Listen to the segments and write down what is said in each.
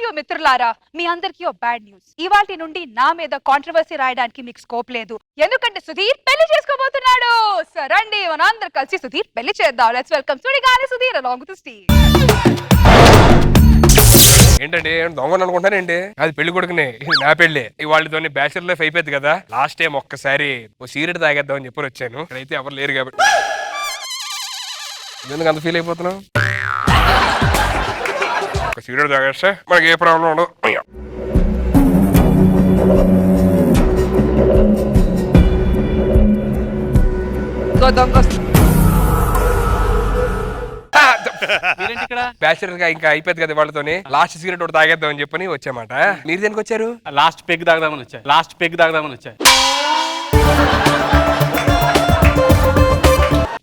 You మిత్రులారా, మీ అందరికీ ఓ bad news. ఇవాల్టి నుండి నా మీద కాంట్రవర్సీ రాయడానికి మీకు స్కోప్ లేదు. ఎందుకంటే సుధీర్ పెళ్లి చేసుకోబోతున్నాడు. సరండి మనందరం కలిసి సుధీర్ పెళ్లి చేద్దాం. Let's welcome Sudigali Sudheer along with Steve. ఏంటండి దొంగ అనుకుంటానండి, అది పెళ్లి కొడుకునే, ఇది నా పెళ్లి. వాళ్ళతోని బ్యాచులర్ లైఫ్ అయిపోయింది కదా. లాస్ట్ టైం ఒక్కసారి ఓ సీరియట్ తాగేద్దాం అని చెప్పి వచ్చాను. ఇక్కడైతే ఎవరు లేరు కాబట్టి. ఎందుకు అంత ఫీల్ అయిపోతున్నావు? ఒక సీరియట్ తాగేస్తే మనకి ఏ ప్రాబ్లం ఉండదు. బ్యాచులర్ గా ఇంకా అయిపోయింది కదా వాళ్ళతోని, లాస్ట్ సీరియట్ ఒకటి తాగేద్దాం అని చెప్పని వచ్చామాట. మీరు దేనికి వచ్చారు? లాస్ట్ పెగ్ తాగదామని వచ్చాయి.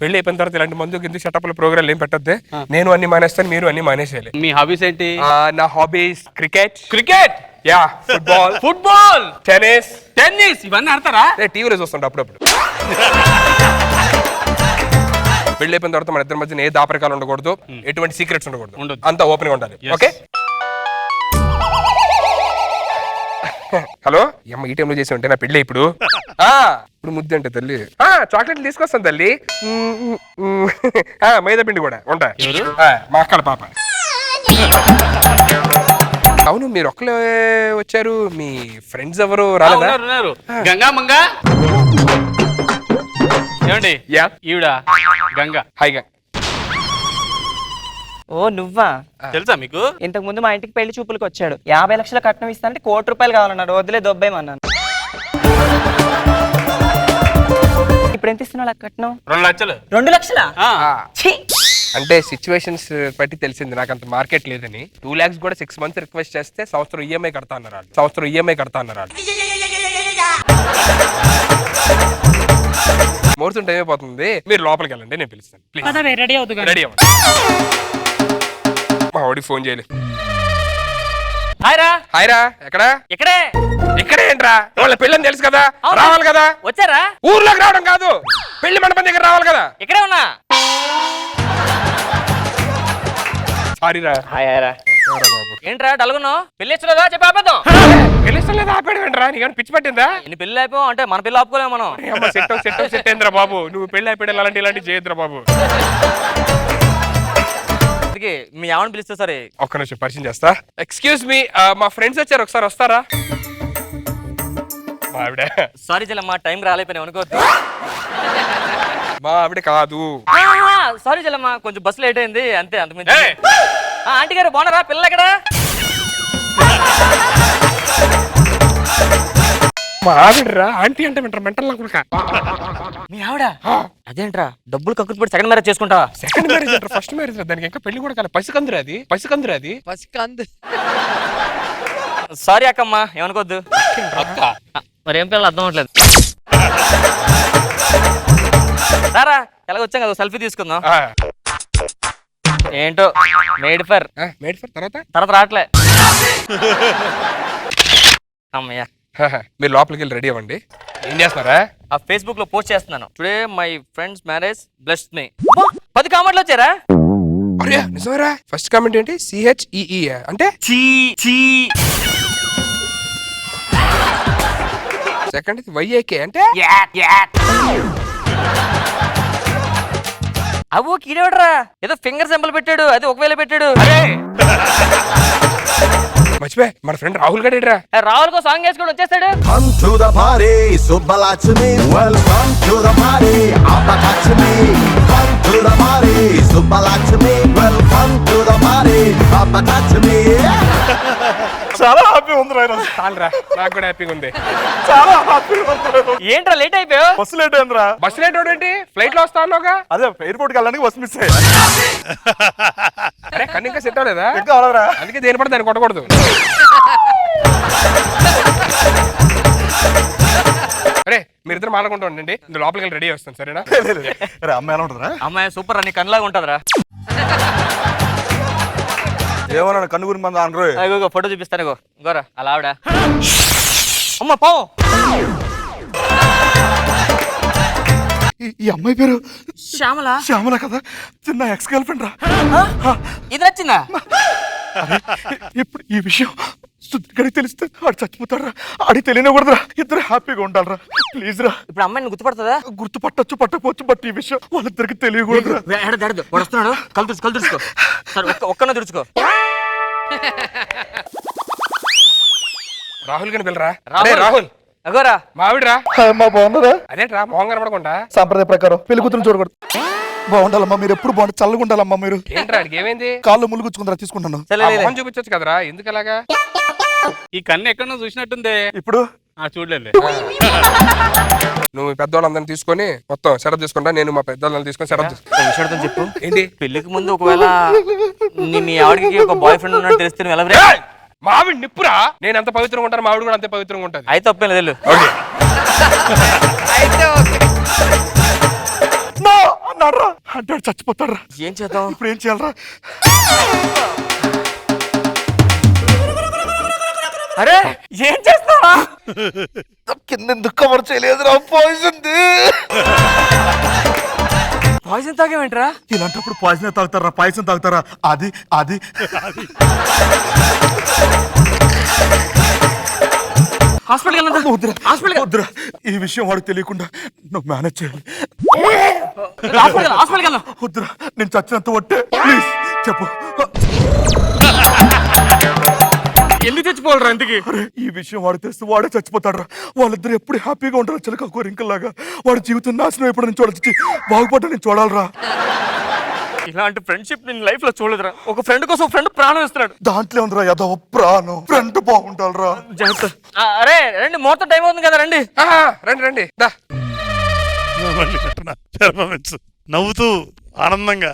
పెళ్లి అయిపోయిన తర్వాత ఇలాంటి మందు కింద సెటప్ల ప్రోగ్రామ్ ఏం పెట్టద్దే. నేను అన్ని మానేస్తాను, మీరు అన్ని మానేసేయాలి. మీ హాబీస్ ఏంటి? నా hobbies cricket, yeah, football, tennis ఇవన్నీ ఆడతారా? టీవీలో చూస్తుంటా అప్పుడప్పుడు. పెళ్లి అయిపోయిన తర్వాత మన ఇద్దరి మధ్య ఏ దాపరికాలు ఉండకూడదు, ఎటువంటి సీక్రెట్స్ ఉండకూడదు, అంతా ఓపెన్ గా ఉండాలి. ఓకే? హలో అమ్మ, ఈ టైంలో చేసి ఉంటే నా పెళ్లి ఇప్పుడు ముద్దు అంటే తల్లి. చాక్లెట్లు తీసుకొస్తాను తల్లి. మైదా పిండి కూడా ఉంటాయి. మా అక్కడ పాప. అవును, మీరు ఒక్కలే వచ్చారు, మీ ఫ్రెండ్స్ ఎవరు రాలేదా? గంగా మంగా ఏమండి? ఈవిడ గంగా. హాయ్ గంగా. ఓ నువ్వా? తెలుసా మీకు? ఇంతకు ముందు మా ఇంటికి పెళ్లి చూపులకు వచ్చాడు. 50 లక్షల కట్నం ఇస్తానంటే ₹1,00,00,000 కావాలన్నాడు. వదిలే దొబ్బేమన్నాను. ఇప్పుడు ఎంత ఇస్తున్నాడు కట్నం? 2 లక్షలు. 2 లక్షలా? అంటే సిచ్యువేషన్స్ బట్టి తెలిసింది, నాకు అంత మార్కెట్ లేదని. 2 lakhs కూడా 6 months రిక్వెస్ట్ చేస్తే సంవత్సరం ఈఎంఐ కడతా అన్నారు. ముహూర్తం టైం అయిపోతుంది, మీరు లోపలికి వెళ్ళండి, నేను పిలుస్తాను. ప్లీజ్ రెడీ అవ్వండి. మా వాడికి ఫోన్ చేయాలి. హాయ్ రా. ఇక్కడే ఏంట్రా? వాళ్ళ పెళ్ళని తెలుసు కదా, రావాలి కదా. వచ్చారా? ఊర్లోకి రావడం కాదు, పెళ్లి మండపం దగ్గర రావాలి కదా. ఇక్కడే ఉన్నా. సారీరా. ఏంట్రా డల్గున్నావు? పెళ్లి ఇచ్చలేదా? చెప్పి ఆపేద్దాం. పెళ్ళిస్తలేదు ఆపేయడం ఏంట్రా? నీకు పిచ్చి పట్టిందా? ఇన్ని పెళ్లి అయిపోయాం అంటే మన పెళ్లి ఆపుకోలేము మనం. సెట్ అయిందిరా బాబు, నువ్వు పెళ్లి అయిపోయాడు అలాంటి చేయొద్దురా బాబు. మీ ఆవిడని పిలిస్తే సరే. ఒక్క నిమిషం పరిచయం చేస్తా. ఎక్స్క్యూజ్ మీ, మా ఫ్రెండ్స్ వచ్చారు, ఒకసారి వస్తారా? మా ఆవిడ. సారీ చెల్లమ్మ, టైం రాలేపోయినా అనుకోవద్దు. మా ఆవిడ కాదు. సారీ చెల్లమ్మ, కొంచెం బస్సు లేట్ అయింది అంతే, అంతమంది. ఆంటీ గారు బాగున్నారా? పిల్లలు ఎక్కడ? మా ఆవిడరా? ఆంటీ అంటే మెంటల్ అనుకున్నా. మీ ఆవిడ? అదేంట్రా డబ్బులు కక్కుతు పడి సెకండ్ మ్యారేజ్ చేసుకుంటావా? సెకండ్ మ్యారేజ్ అంటే ఫస్ట్ మ్యారేజ్, దానికి ఇంకా పెళ్లి కూడా కాలే. పసికందురా అది. సారీ అక్కమ్మా, ఏమనుకోద్దు. మరేం పిల్లలు అర్థం అవట్లేదు. రారా, ఎలాగ వచ్చాం కదా, సెల్ఫీ తీసుకుందాం. ఏంటో మేడ్ ఫర్ తర్వాత రావట్లే. అమ్మయ్యా. మీరు లోపలికి వెళ్ళి రెడీ అవ్వండి. ఏం చేస్తున్నారా? ఆ ఫేస్బుక్ లో పోస్ట్ చేస్తున్నాను. Today my friends marriage blessed మీ. 10 కామెంట్లు వచ్చారా? నిజమేరా? ఫస్ట్ కామెంట్ ఏంటి? CHEE అంటే సెకండ్ YAK అంటే అవ్వో కీడేవడరా, ఏదో ఫింగర్ సింబల్ పెట్టాడు, అది 1000 పెట్టాడు. మర్చిపోయా, మన ఫ్రెండ్ రాహుల్ గడేడ్రా. రాహుల్ కో సాంగ్ వేసుకొని వచ్చేస్తాడు. Come to the party, Subbalaxmi. Welcome to the party, Appalaxmi. Come to the party, Subbalaxmi. Welcome to the party, Appalaxmi. చాలా హ్యాపీ ఉందిరా. నాకు కూడా హ్యాపీగా ఉంది. చాలా హ్యాపీగా ఉంది. ఏంట్రా లేట్ అయిపోయావు? బస్సు లేట్ అయిందిరా. బస్సు లేట్ ఏంటి? ఫ్లైట్ లో వస్తా అన్నావుగా. అదే ఎయిర్పోర్ట్ కి వెళ్ళడానికి బస్సు మిస్ అయ్యా. అరే కన్ను ఇంకా సెట్ అవ్వలేదా? ఇంకా అవలేదురా. అందుకే దేని పడితే దాన్ని కొట్టకూడదు. అరే మీరిద్దరు మాట్లాడుకుంటూ ఉండండి, లోపలికి వెళ్ళి రెడీ వస్తాను, సరేనా? అమ్మాయి ఎలా ఉంటుందిరా? అమ్మాయి సూపర్ అని కన్నులాగా ఉంటుందిరా. ఏమన్నా కన్ను గురి మంది అనరు. ఫోటో చూపిస్తాను. గోరా అలా ఆవిడ. అమ్మ పో. ఈ అమ్మాయి పేరు శ్యామల. శ్యామల కదా, చిన్న ఎక్స్ గర్ల్ ఫ్రెండ్ రా. ఇది నచ్చిందా? ఇప్పుడు ఈ విషయం సుధీర్కి తెలిస్తే ఆడు చచ్చిపోతారా, ఆడి తెలియకూడదురా, ఇద్దరు హ్యాపీగా ఉండాలరా, ప్లీజ్ రా. ఇప్పుడు అమ్మాయిని గుర్తుపడుతుందా? గుర్తుపట్టచ్చు పట్టకపోవచ్చు, బట్ ఈ విషయం వాళ్ళిద్దరికి తెలియకూడదురా. వస్తున్నాడు, కళ్ళు తుడుచుకో సరే, ఒక్కన తుడుచుకో. రాహుల్ గారిని పిల్లరా. రాహుల్ అగోరా మావిడ్రా. అమ్మా బాగున్నారా? అదేంట్రా మొహం కనపడకుండా? సాంప్రదాయ ప్రకారం పెళ్లి కూతురు చూడకూడదు. బాగుండాలమ్మా మీరు, ఎప్పుడు బాగుంటుంది, చల్లగా ఉండాలమ్మా మీరు. ఏంట్రా ఆడికి ఏమైంది? కాళ్ళు ములుగుచ్చుకుందరా, తీసుకుంటాను. ఆ మొహం చూపించొచ్చు కదరా, ఎందుకు అలాగా? ఈ కన్ను ఎక్కడో చూసినట్టుంది. ఇప్పుడు చూడలేదు. నువ్వు మీ పెద్దవాళ్ళందరిని తీసుకొని మొత్తం సెటప్ చేసుకుంటా, నేను మా పెద్దవాళ్ళని తీసుకొని సెటప్ చేసుకుంటా. చెప్పు ఏంటి? పెళ్లికి ముందు ఒకవేళ మీ ఆవిడకి ఒక బాయ్ ఫ్రెండ్ ఉన్నట్టు తెలిస్తే నువ్వు ఎలా? మావిడి నిప్పురా, నేను ఎంత పవిత్రంగా ఉంటాను, మావిడి కూడా అంతే పవిత్రంగా ఉంటుంది. అయితే తప్పేం లేదు. అన్నాడ్రా అంటే చచ్చిపోతాడ్రా. ఏం చేద్దాం ఇప్పుడు? ఏం చేయాలరా? అరే ఏం చేస్తావా? కింద ఎందుకు కవర్ చేయలేదురా, పాయిజన్ తాగేమేంట్రా? ఇలాంటప్పుడు పాయసం తాగుతారా, పాయసం తాగుతారా? అది అది హాస్పిటల్ వద్దురా, ఈ విషయం వాడికి తెలియకుండా నువ్వు మేనేజ్ చేయాలి. వద్దురా, నేను చచ్చినంత ఒట్టే, ప్లీజ్ చెప్పు. ఎందుకు తెచ్చిపోవాలరా ఇంటికి? ఈ విషయం వాడు తెలిస్తే వాడే చచ్చిపోతాడు. వాళ్ళిద్దరు ఎప్పుడు హ్యాపీగా ఉంటారు, చిలక కోరింకల్లాగా. వాడి జీవితం నాశనం ఎప్పుడు నేను చూడొచ్చి బాగుపడ్డా నేను చూడాలరా. ఇలాంటి ఫ్రెండ్షిప్ నేను లైఫ్ లో చూడలేదురా. ఒక ఫ్రెండ్ కోసం ఫ్రెండ్ ప్రాణం ఇస్తున్నాడు. దాంట్లో ఉందిరా యదవ ప్రాణం. ఫ్రెండ్ బాగుంటారా. అరే రండి, ముహూర్తం టైం అవుతుంది కదా, రండి. రండి రండి దా. నవ్వుతూ ఆనందంగా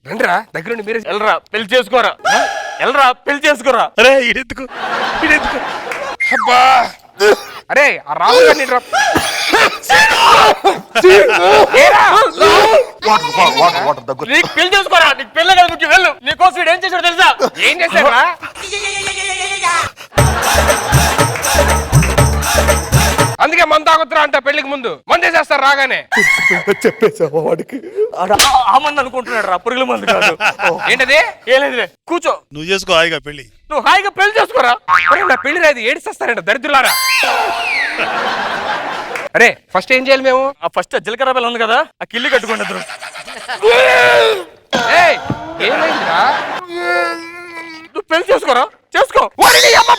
రండిరా, దగ్గరుండి మీరే. వెళ్ళరా పెళ్లి చేసుకోరా, వెళ్ళరా పెళ్లి చేసుకోరా. అరే ఇడెందుకు ఇడెందుకు? అబ్బా అరే ఆ రాహుల్ గారిని రా. వాటర్ దగ్గర నీకు పెళ్లి చేసుకోరా, నీకు పెళ్లి కదా ముఖ్యం. వెళ్ళు, నీకోసం వీడు ఏం చేశాడు తెలుసా? ఏం చేశారా? అందుకే మందు తాగుతురా అంట, పెళ్లికి ముందు మందే చేస్తారు రాగానే. చెప్పేసావా వాడికి? ఆ మంది అనుకుంటున్నాడు రా, పురుగుల మందు కాదు. ఏంటది? ఏం లేదులే, కూర్చో. నువ్వు చేసుకో హాయిగా పెళ్లి. నువ్వు హాయిగా పెళ్లి చేసుకోరా. నా పెళ్లి రాదు, ఏడిస్తారంట దరిద్రులారా. అరే ఫస్ట్ ఏం చేయాలి మేము? ఆ ఫస్ట్ జీలకర్ర బెల్లం ఉంది కదా, ఆ కిల్లి కట్టుకోండి ఇద్దరు. ఏయ్, ఏమైందిరా? నువ్వు పెళ్లి చేసుకోరా, చేసుకో.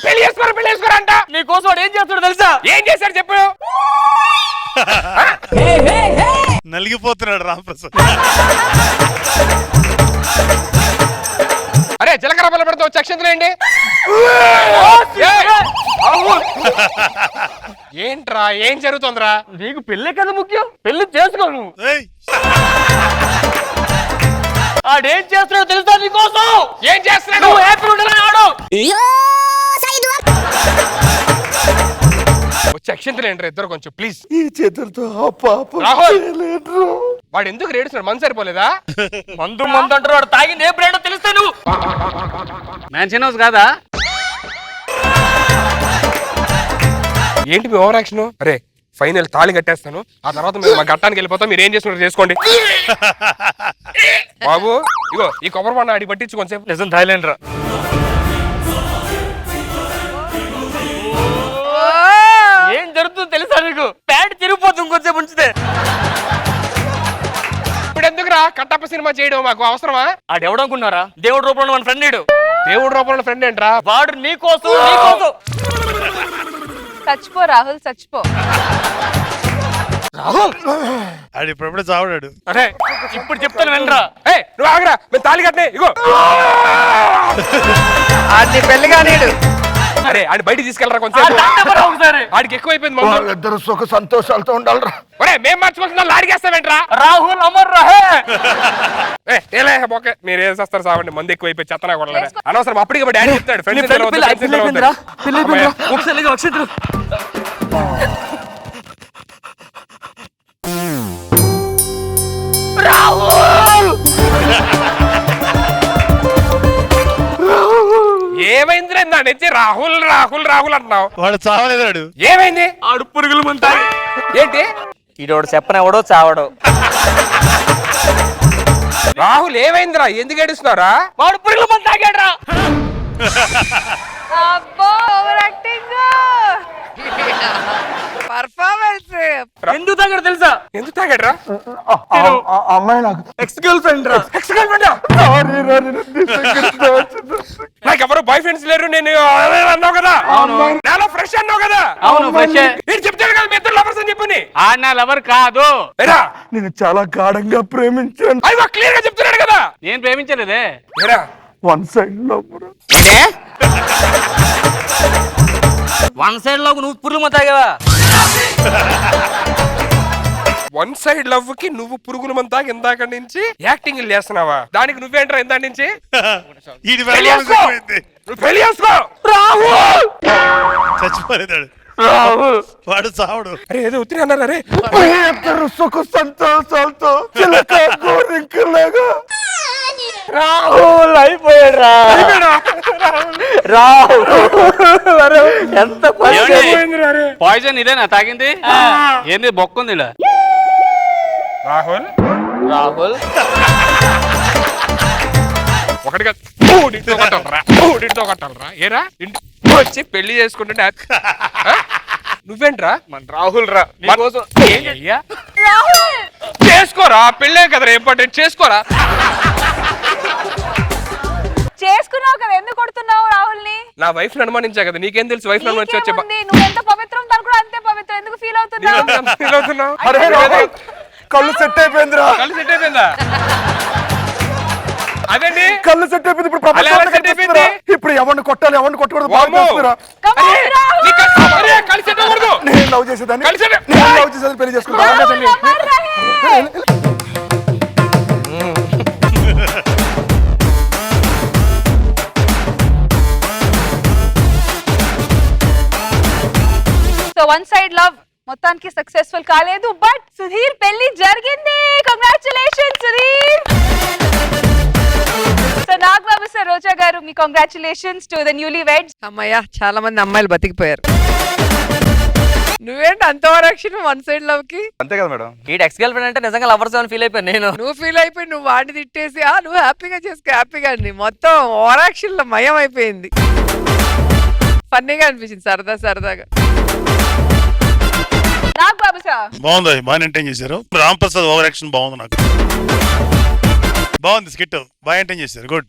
పెళ్లి చేసుకోరా, పెళ్లి చేసుకోరా అంట. నీకోసం వాడు ఏం చేస్తాడు తెలుసా? ఏం చేశాడు చెప్పు. నలిగిపోతున్నాడు రామప్రసాద్. అరే జీలకర్ర బెల్లం పెడితే వచ్చి అక్షంతలేండి. ఏంట్రా, ఏం జరుగుతుందిరా? నీకు పెళ్ళే కదా ముఖ్యం, పెళ్లి చేసుకో నువ్వు. ఏయ్, ఆడేం చేస్తున్నాడు తెలుసా నీకోసం? ఏం చేస్తున్నాడు? నువ్వు హ్యాపీ ఉండాలని ఆడు. వచ్చి అక్షంతలేండి ఇద్దరు కొంచెం ప్లీజ్. ఈ చేతులతో ఆ పాప రాహుల్, వాడు ఎందుకు రేడుస్తున్నాడు? మందు సరిపోలేదా? మందు మందు అంటారు, వాడు తాగింది ఏ బ్రాండో తెలిస్తే నువ్వు. మ్యాన్షన్ హౌస్ కాదా? ఏంటి మీ ఓవర్ యాక్షన్? అరే ఫైనల్ తాళి కట్టేస్తాను, ఆ తర్వాత మీరు మా ఘట్టానికి వెళ్ళిపోతాం. మీరు ఏం చేస్తున్నారు చేసుకోండి. బాబు ఇగో ఈ కొబ్బరి బండ అడి పట్టించు కొంచెంసేపు. నిజం థాయిలాండ్ రా. ఏం జరుగుతుందో తెలుసా నీకు? ప్యాంట్ తిరిగిపోతుంది కొంచెం ఉంచితే. ఇప్పుడు ఎందుకురా కట్టప్ప సినిమా చేయడం, మాకు అవసరమా? ఆడెవడనుకున్నారా? దేవుడు రూపంలో మన ఫ్రెండ్. దేవుడు రూపంలో ఫ్రెండ్ ఏంట్రా? వాడు నీకోసం నీకోసం. చచ్చిపో రాహుల్, చచ్చిపో. రాహుల్ ఆడు ఇప్పుడప్పుడే చావడాడు. అరే ఇప్పుడు చెప్తాను వినరా. నువ్వు ఆగరా, మేము తాళి కట్టే. ఇగో ఆడి పెళ్లి కానీడు. అరే ఆడి బయటికి తీసుకెళ్ళరా కొంచెం. ఒకసారి ఆడికి ఎక్కువైపోయింది మందు. ఇద్దరు సుఖ సంతోషాలతో ఉండాలరా. ఒరే మేము మార్చుకుంటున్నా, లాడికేస్తావేంట్రా? రాహుల్ అమర్ రహే. మీరు ఏం చేస్తారు సావండి, మంది ఎక్కువైపోయి చెత్తనా కొడలేదు. అనవసరం అప్పటికి డాడీ చెప్తాడు ఫ్రెండ్స్. ఏమైంది నా నుంచి రాహుల్ రాహుల్ రాహుల్ అంటున్నావు? వాడు చావలేదాడు. ఏమైంది? ఆడు పురుగులు మంది. ఏంటి? ఈడోడు చెప్పనెవడో చావడో. రాహుల్ ఏమైందిరా ఎందుకు ఏడుస్తున్నారా? వాడు పురుగుల మందు తాగాడురా. అబ్బో ఓవర్ యాక్టింగ్ పర్ఫార్మెన్స్. ఎందుకు తాగాడు తెలుసా? ఎందుకు తాగాడ్రా? అమ్మాయి నాకు ఎక్స్ గర్ల్ ఫ్రెండ్ నాకు ఎవరు బాయ్ ఫ్రెండ్స్ లేరు, నేను అన్నావు కదా, నాలో ఫ్రెష్ అన్నావు కదా. అవును ఫ్రెష్. నేను చెప్తాను కదా మీ ఇద్దరు లవర్స్ అని చెప్పని. ఆడిన లవర్ కాదు, ఏరా నేను చాలా గాఢంగా ప్రేమించాను. అయ్యో క్లియర్ గా చెప్తున్నాడు కదా. నేను ప్రేమించలేదే. ఏరా one side love. One side లో నువ్వు పురుగుల మందు తాగావా? వన్ సైడ్ లవ్ కి నువ్వు పురుగుల మంతా ఇందాక నుంచి యాక్టింగ్ చేస్తున్నావా? దానికి నువ్వేంట్రా ఇందా నుంచి? ఇది పెళ్లి చేసుకో. నువ్వు పెళ్లి చేసుకో. చచ్చిపోలేదాడు వాడు చావడు. అరే ఏదో ఉత్తిరి అన్నారు. అరే ఇద్దరు సుఖ సంతోషాలతో చిలక కోరింకలాగా రాహుల్ అయిపోయాడు రా. ఎంత పాయిజన్ ఇదేనా తాగింది? ఏంది బొక్కుంది ఇలా? రాహుల్ రాహుల్ ఒకటిగా ఊడింటితో కొట్టాలరా. ఏరా ఇంటి వచ్చి పెళ్లి చేసుకుంటుంటే నువ్వేంట్రా? మన రాహుల్ రా చేసుకోరా, పెళ్ళే కదరా ఇంపార్టెంట్, చేసుకోరా. చేసుకున్నావు కదా, ఎందుకు కొడుతున్నావు రాహుల్ ని? నా వైఫ్ అనుమానించా కదా, నీకేం తెలుసు వైఫ్ అనుమానించి వచ్చే నువ్వు ఎంత పవిత్రం తను కూడా అంతే పవిత్రం. ఎందుకు ఫీల్ అవుతున్నావు? ఫీల్ అవుతున్నావు? అరే రాహుల్, కళ్ళు సెట్ అయిపోయిందిరా. కళ్ళు సెట్ అయిపోయిందా? అదేంటి కళ్ళు సెట్ అయిపోయింది. ఇప్పుడు అలా ఎలా set అయిపోయింది? ఇప్పుడు ఎవరిని కొట్టాలి ఎవరిని కొట్టకూడదు బాగా వామ్మో. తెలుసురా. Come on, Rahul. కలిసి పెట్టకూడదు. నేను లవ్ చేసేదాన్ని కలిసి నేను లవ్ చేసేదాన్ని పెళ్లి చేసుకుంటా. రాహుల్, అమర్ రహే. సో వన్ సైడ్ లవ్ మొత్తానికి సక్సెస్ఫుల్ కాలేదు, బట్ సుధీర్ పెళ్లి జరిగింది. Congratulation Sudheer. So Nagababu sir, Roja గారు, మీ congratulations to the newly weds. అమ్మయ్య, చాలా మంది అమ్మాయిలు బతికిపోయారు. నువ్వేంటి అంత ఓవరాక్షన్ వన్ సైడ్ లవ్ కి? అంతే కదా మేడం. ఈ ఎక్స్ గర్ల్ ఫ్రెండ్ అంటే నిజంగా లవర్స్ అని ఫీల్ అయిపోయాను నేను. నువ్వు ఫీల్ అయిపోయి నువ్వు వాడిని తిట్టేసి నువ్వు హ్యాపీగా చేసుకో, హ్యాపీగా అండి. మొత్తం ఓవరాక్షన్ లో మయం అయిపోయింది. ఫన్నీగా అనిపించింది, సరదా సరదాగా. నాగబాబు సార్ బాగుంది, బాగా మెయింటైన్ చేశారు. రామ్ ప్రసాద్ ఓవర్ యాక్షన్ బాగుంది, నాకు బాగుంది. స్కిట్ బాగా మెయింటైన్ చేశారు. గుడ్.